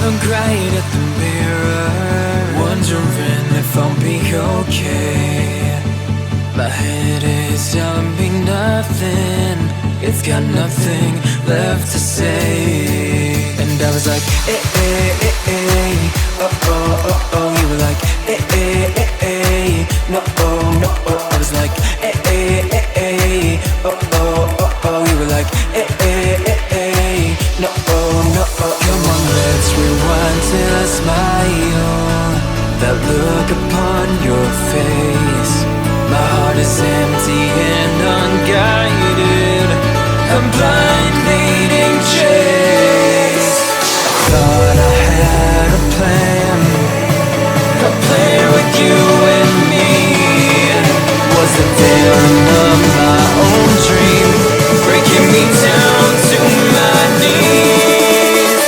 look right at the mirror, wondering if I'll be okay. My head is telling me nothing, it's got nothing left to say. And I was like, eh, eh, eh, eh, oh, oh, oh, oh. You were like, eh, eh, eh, eh, no, oh, no, oh. I was like, eh, eh, eh, eh, oh, oh, oh, oh. You were like, eh, eh, eh, eh, no, oh, no, oh. Come on, let's rewind till I smile. That look upon your face. My heart is empty and unguided. I'm blind leading chase. I thought I had a plan with you and me. Was the villain of my own dream, breaking me down to my knees.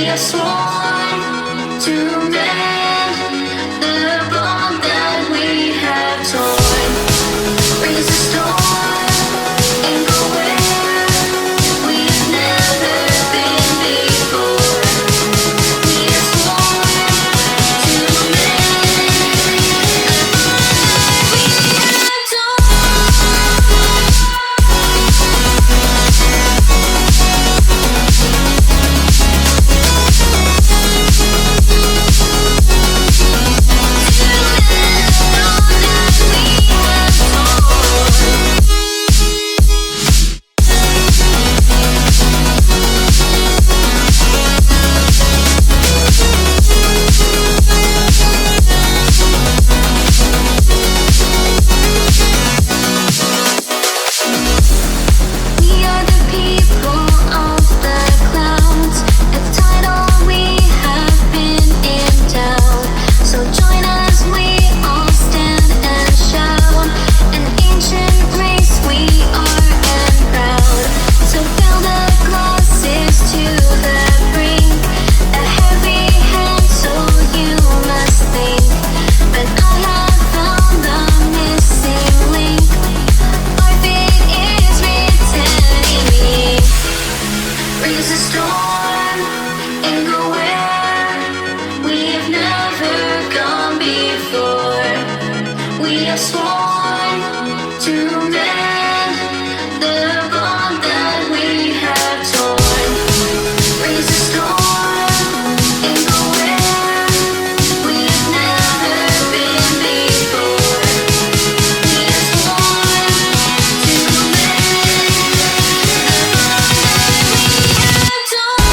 have sworn to mend the bond that we have torn. Raise the storm and go where we've never been before. We have sworn to mend the bond that we have torn. We are the people of the clouds, a title we have been endowed. So join us, we all stand and shout. An ancient race we are and proud. So fill the glasses to the brink. A heavy hand, so you must think. But I have found the missing link. Our fate is written in me. Raise a storm and go where we've never gone before. We have sworn to mend the bond that we have torn. Raise a storm and go where we've never been before. We have sworn to mend the bond that we have torn.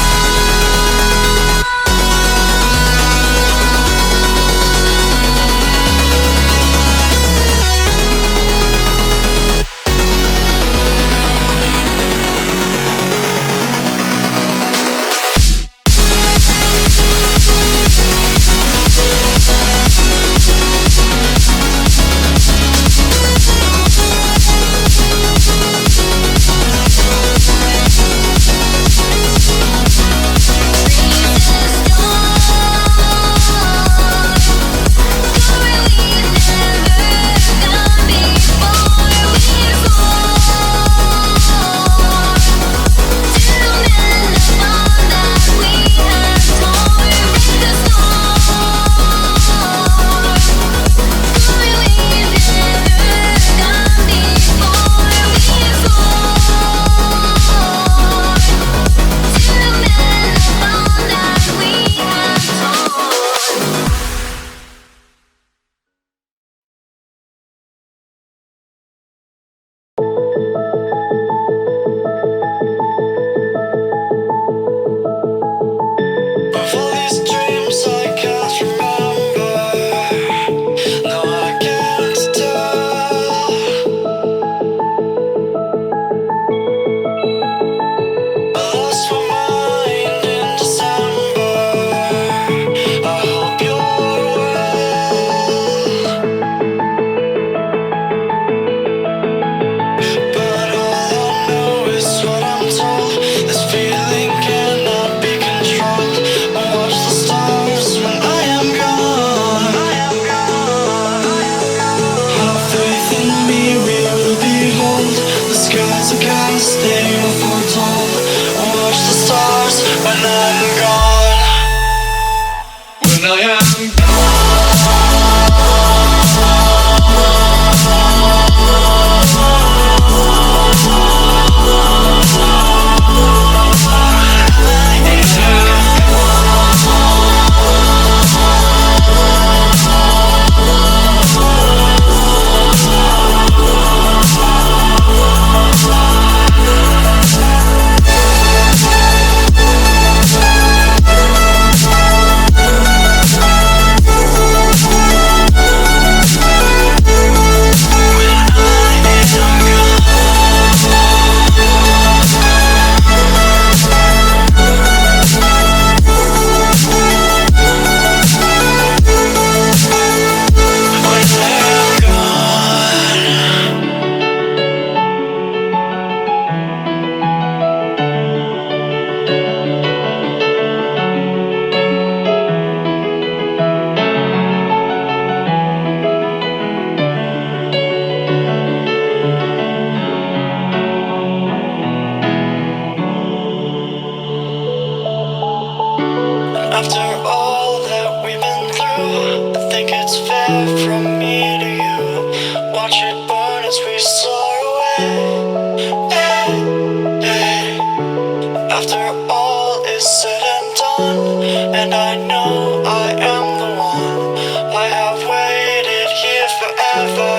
After all is said and done, and I know I am the one, I have waited here forever.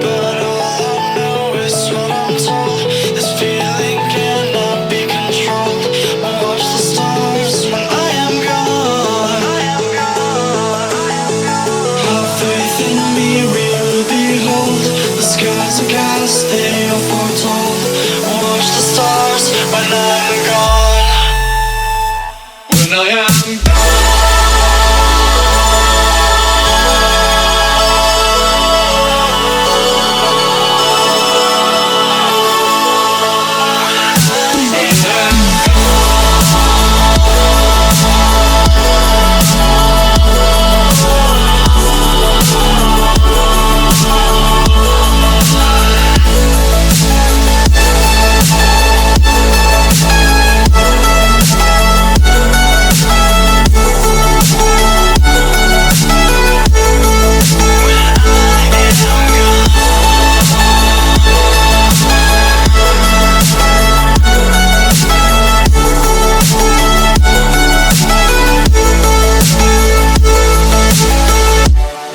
But all I know is what I'm told, this feeling cannot be controlled. I watch the stars when I am gone. Have faith in me, real behold. The skies are cast, they are foretold. Watch the stars when I'm gone. When I am gone.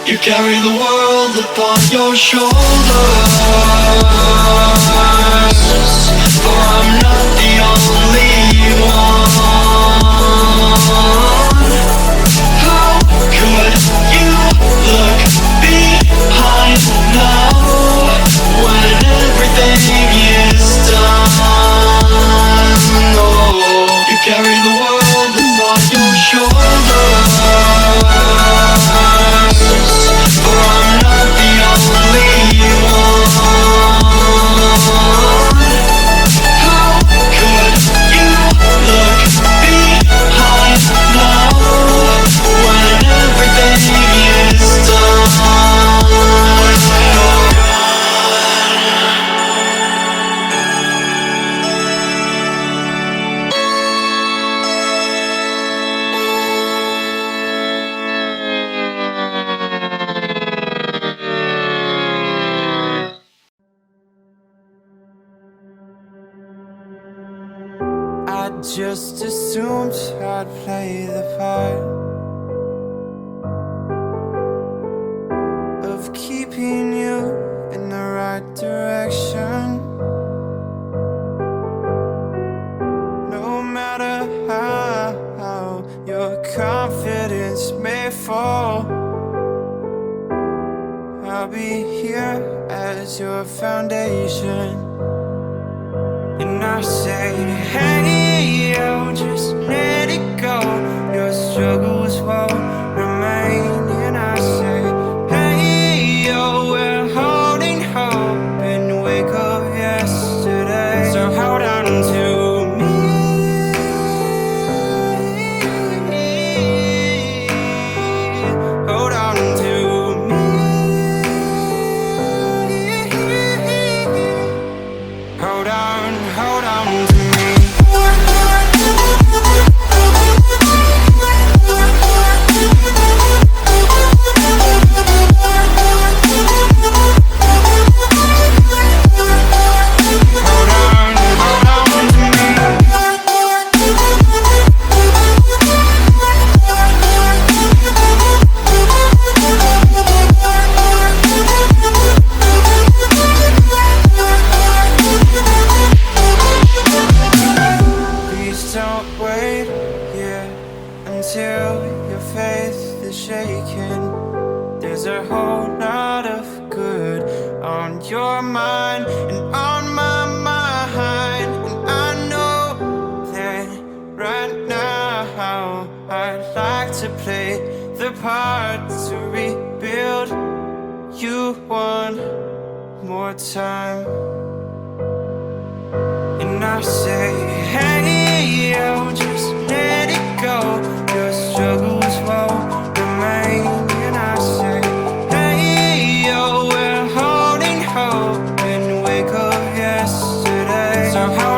You carry the world upon your shoulders, for I'm not the only one. How could you look behind now, when everything is done? Oh, you carry the world upon your shoulders, for I'm not the only one. How could you look behind now, when everything is done? I just assumed I'd play the part of keeping you in the right direction. No matter how your confidence may fall, I'll be here as your foundation. And I say, hey, yo, just let it go. Your struggles won't remain. And I say, hey, yo, we're holding hope and wake up yesterday. So hold on to me. Hold on to me. Hold on to me. Please don't wait here until your faith is shaken. There's a whole lot of good on your mind and on my mind. And I know that right now I'd like to play the part to rebuild you one more time. And I say,